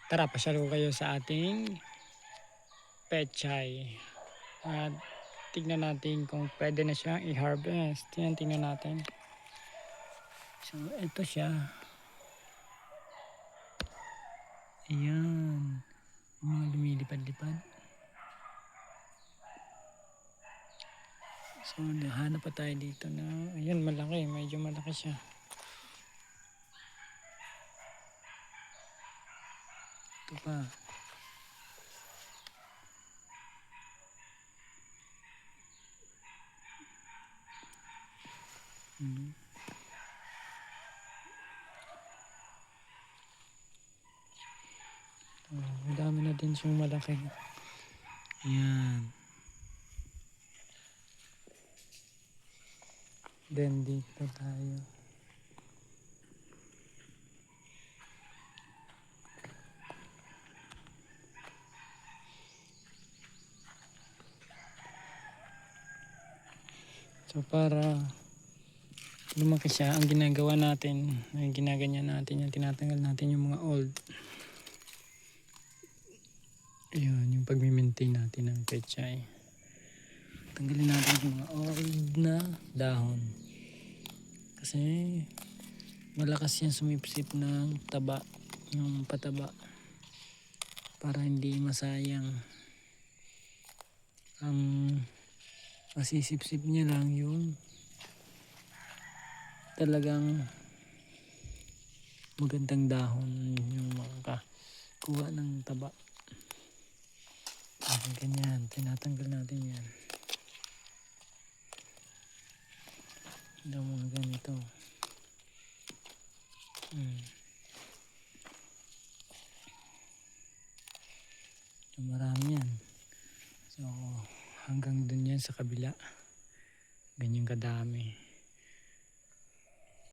Tara, pasyal ko kayo sa ating pechay. At tignan natin kung pwede na siyang i-harvest. Tingnan natin. So, ito siya. Ayan. Yung mga lumilipad-lipad. So, nahanap pa tayo dito na, ayan, malaki. Medyo malaki siya. Ito pa. Madami na din siyang malaki. Ayan. Then dito tayo. So para lumaki siya, ang ginagawa natin, ang ginaganyan natin, yung tinatanggal natin yung mga old. Ayun, yung pag-maintain natin ng pechay. Tanggalin natin yung mga old na dahon. Kasi malakas yan sumipsip ng taba, yung pataba. Para hindi masayang. Ang masisipsip niya lang yung talagang magandang dahon, yung makakuha ng taba. Ganyan, tinatanggal natin yan. Ito mga ganito. So, marami yan. So hanggang dun yan sa kabila. Ganyan kadami.